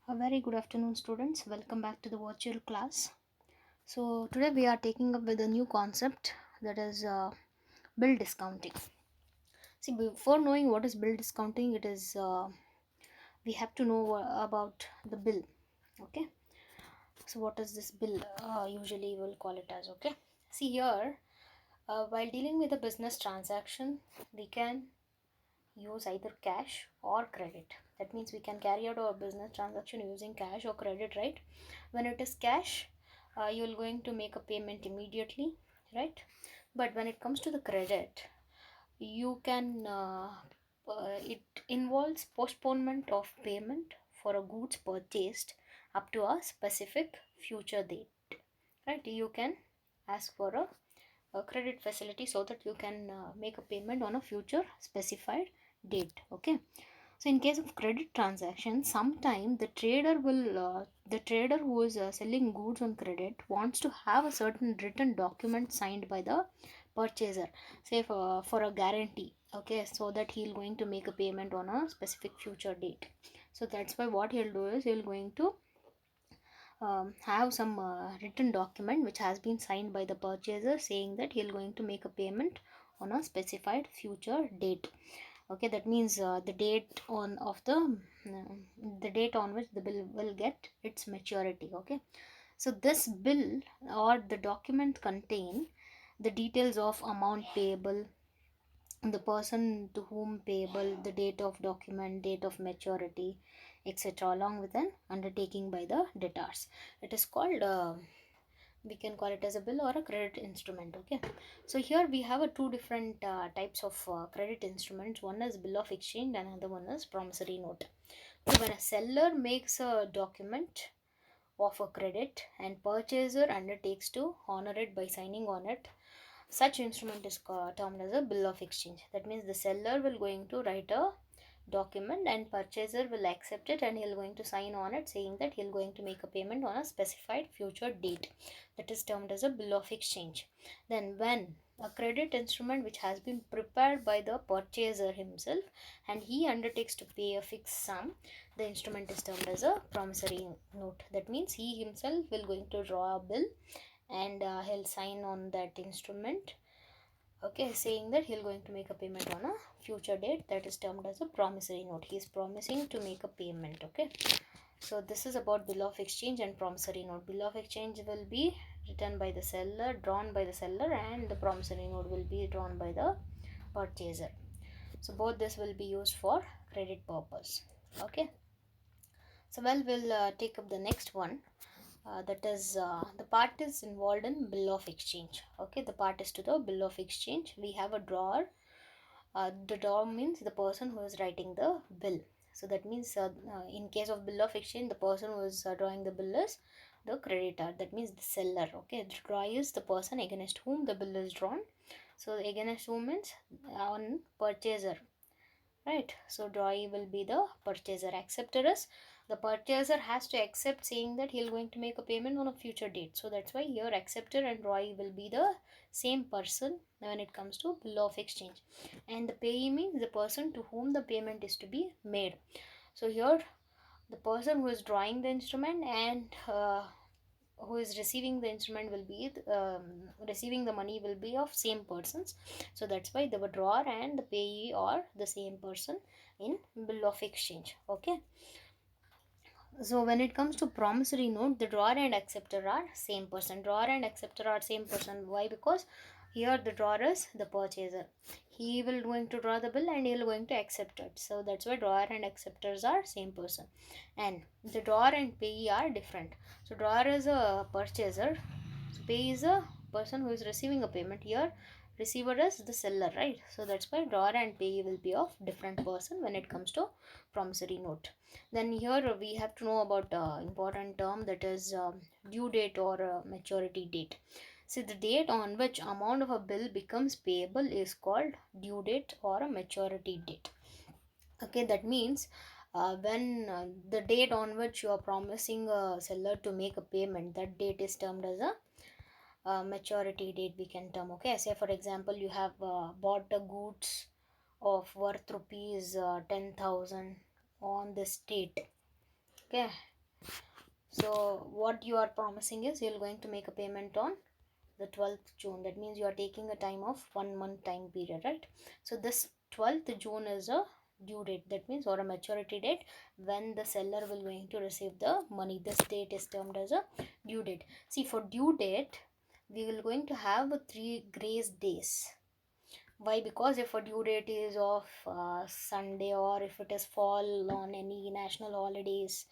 A very good afternoon, students. Welcome back to the virtual class. So, today we are taking up with a new concept, that is bill discounting. See, before knowing what is bill discounting, it is we have to know about the bill. Okay. So, what is this bill? Usually, we'll call it as. Okay. See here, while dealing with a business transaction, we can use either cash or credit. That means we can carry out our business transaction using cash or credit, right? When it is cash, you're going to make a payment immediately, right? But when it comes to the credit, you can it involves postponement of payment for a goods purchased up to a specific future date, right? You can ask for a credit facility so that you can make a payment on a future specified date. Okay. So in case of credit transaction, sometime the trader who is selling goods on credit wants to have a certain written document signed by the purchaser, say for a guarantee. Okay, so that he'll going to make a payment on a specific future date. So that's why what he'll do is he'll going to have some written document which has been signed by the purchaser saying that he'll going to make a payment on a specified future date. Okay, that means the date on which the bill will get its maturity. Okay, so this bill or the document contain the details of amount payable, the person to whom payable, the date of document, date of maturity, etc., along with an undertaking by the debtors. It is called we can call it as a bill or a credit instrument. Okay, so here we have a two different types of credit instruments. One is bill of exchange and another one is promissory note. So when a seller makes a document of a credit and purchaser undertakes to honor it by signing on it, such instrument is termed as a bill of exchange. That means the seller will going to write a document and purchaser will accept it and he'll going to sign on it saying that he'll going to make a payment on a specified future date. That is termed as a bill of exchange. Then when a credit instrument which has been prepared by the purchaser himself and he undertakes to pay a fixed sum, the instrument is termed as a promissory note. That means he himself will going to draw a bill and he'll sign on that instrument, okay, saying that he'll going to make a payment on a future date. That is termed as a promissory note. He is promising to make a payment. Okay, so this is about bill of exchange and promissory note. Bill of exchange will be written by the seller, drawn by the seller, and the promissory note will be drawn by the purchaser. So both this will be used for credit purpose. Okay, so we'll take up the next one. That is the parties involved in bill of exchange. Okay, the parties to the bill of exchange, we have a drawer. The drawer means the person who is writing the bill. So that means in case of bill of exchange, the person who is drawing the bill is the creditor. That means the seller. Okay, the drawer is the person against whom the bill is drawn. So against whom means on purchaser, right? So drawee will be the purchaser. Acceptor is the purchaser has to accept saying that he'll going to make a payment on a future date. So that's why here acceptor and drawee will be the same person when it comes to bill of exchange. And the payee means the person to whom the payment is to be made. So here the person who is drawing the instrument and who is receiving the instrument will be receiving the money will be of same persons. So that's why the drawer and the payee are the same person in bill of exchange. Okay, so when it comes to promissory note, the drawer and acceptor are same person. Drawer and acceptor are same person. Why? Because here the drawer is the purchaser. He will going to draw the bill and he will going to accept it. So that's why drawer and acceptors are same person. And the drawer and payee are different. So drawer is a purchaser. So payee is a person who is receiving a payment. Here receiver is the seller, right? So that's why drawer and payee will be of different person when it comes to promissory note. Then here we have to know about important term, that is due date or maturity date. See, the date on which amount of a bill becomes payable is called due date or a maturity date. Okay, that means when the date on which you are promising a seller to make a payment, that date is termed as a maturity date, we can term. Okay, say for example you have bought the goods of worth rupees 10,000 on this date. Okay, So what you are promising is you're going to make a payment on the 12th June. That means you are taking a time of 1 month time period, right? So this 12th June is a due date, that means, or a maturity date, when the seller will going to receive the money. This date is termed as a due date. See, for due date we will going to have 3 grace days. Why? Because if a due date is of Sunday, or if it is fall on any national holidays,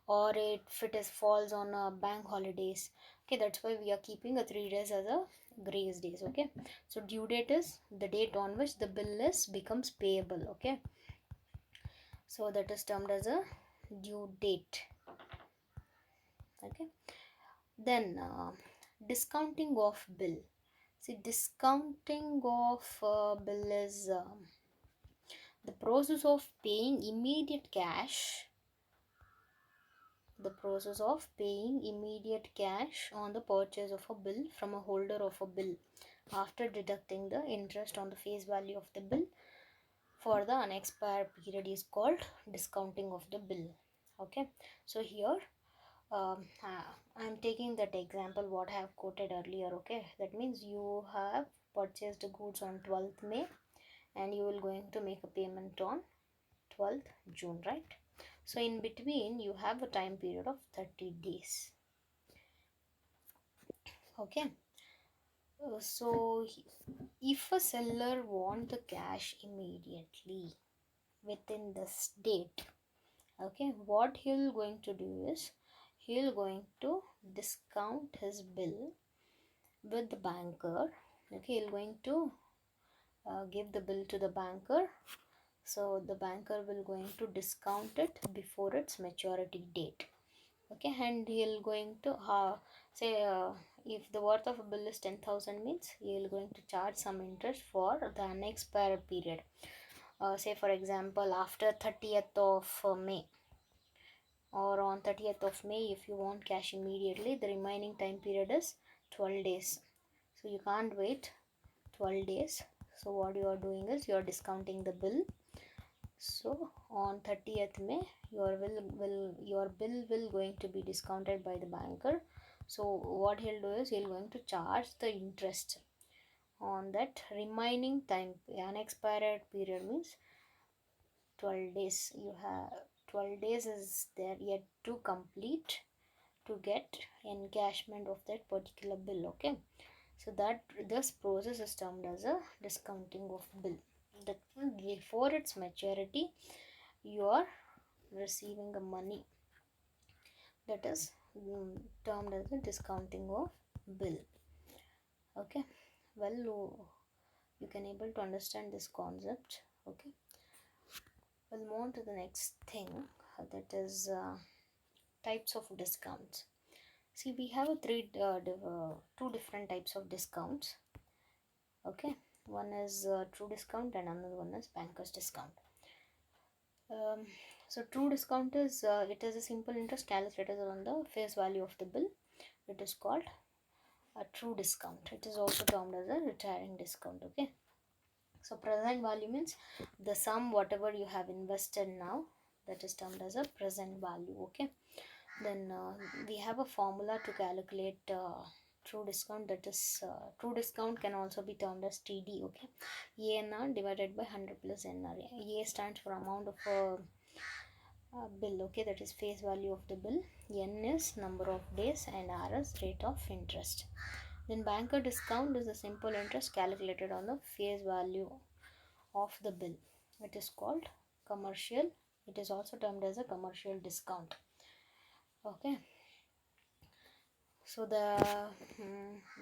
or if it is falls on bank holidays, okay, that's why we are keeping a 3 days as a grace days. Okay, so due date is the date on which the bill is becomes payable. Okay, so that is termed as a due date. Okay, then discounting of bill. See, discounting of bill is the process of paying immediate cash, the process of paying immediate cash on the purchase of a bill from a holder of a bill after deducting the interest on the face value of the bill for the unexpired period is called discounting of the bill. Okay, so here I'm taking that example what I have quoted earlier. Okay, that means you have purchased the goods on 12th May and you will going to make a payment on 12th June, right? So in between you have a time period of 30 days. Okay, so if a seller want the cash immediately within this date, okay, what he'll going to do is he'll going to discount his bill with the banker. Okay, he'll going to give the bill to the banker, so the banker will going to discount it before its maturity date. Okay, and he'll going to say if the worth of a bill is 10,000 means he'll going to charge some interest for the unexpired period. Say for example after 30th of May, or on 30th of May, if you want cash immediately, the remaining time period is 12 days, so you can't wait 12 days. So what you are doing is you are discounting the bill. So on 30th May your bill will going to be discounted by the banker. So what he'll do is he'll going to charge the interest on that remaining time. Unexpired period means 12 days. You have 12 days is there yet to complete to get encashment of that particular bill. Okay, so that this process is termed as a discounting of bill. That before its maturity you are receiving the money, that is termed as the discounting of bill. Okay, well, you can able to understand this concept. Okay, we'll move on to the next thing, that is types of discounts. See, we have two different types of discounts. Okay, one is true discount and another one is banker's discount. um, so true discount is it is a simple interest calculated on the face value of the bill. It is called a true discount. It is also termed as a retiring discount. Okay, so present value means the sum whatever you have invested now, that is termed as a present value. Okay, then we have a formula to calculate true discount, that is true discount can also be termed as TD. Okay, ANR divided by 100 plus NR. A stands for amount of bill. Okay, that is face value of the bill. N is number of days and R is rate of interest. Then banker discount is the simple interest calculated on the face value of the bill. It is called commercial. It is also termed as a commercial discount. Okay, so the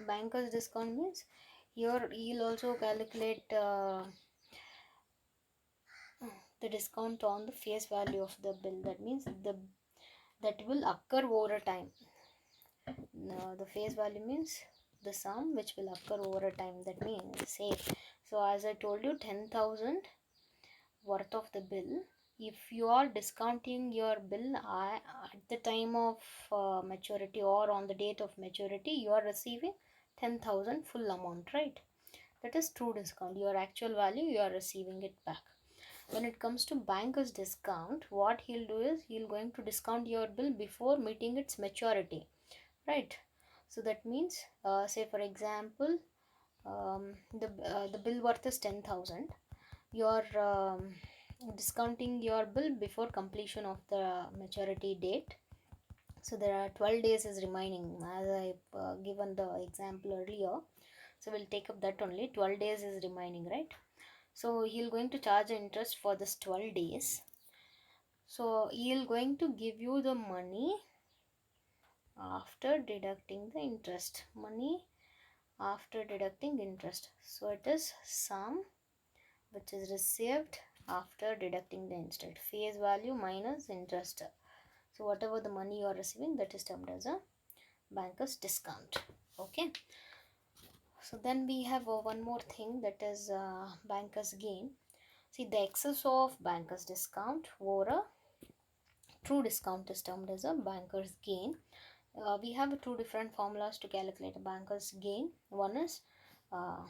banker's discount means here you'll also calculate the discount on the face value of the bill. That means that will occur over time. Now the face value means the sum which will occur over time. That means, say, so as I told you, 10,000 worth of the bill, if you are discounting your bill at the time of maturity or on the date of maturity, you are receiving 10,000 full amount, right? That is true discount. Your actual value you are receiving it back. when it comes to banker's discount, what he'll do is he'll going to discount your bill before meeting its maturity, right? So that means, say for example, the bill worth is 10,000. You're discounting your bill before completion of the maturity date. So there are 12 days is remaining, as I given the example earlier. So we'll take up that only. 12 days is remaining, right? So he'll going to charge interest for this 12 days. So he'll going to give you the money after deducting the interest. Money after deducting interest. So it is sum which is received after deducting the interest. Face value minus interest. So whatever the money you are receiving, that is termed as a banker's discount. Okay. So then we have one more thing, that is banker's gain. See, the excess of banker's discount over a true discount is termed as a banker's gain. We have two different formulas to calculate a banker's gain. One is uh,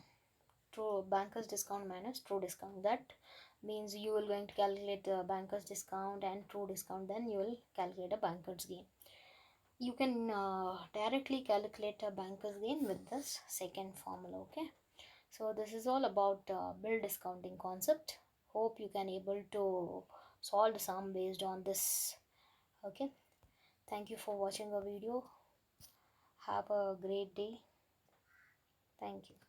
true banker's discount minus true discount. That means you will going to calculate the banker's discount and true discount, then you will calculate a banker's gain. You can directly calculate a banker's gain with this second formula. Okay, so this is all about bill discounting concept. Hope you can able to solve the sum based on this. Okay, thank you for watching the video. Have a great day. Thank you.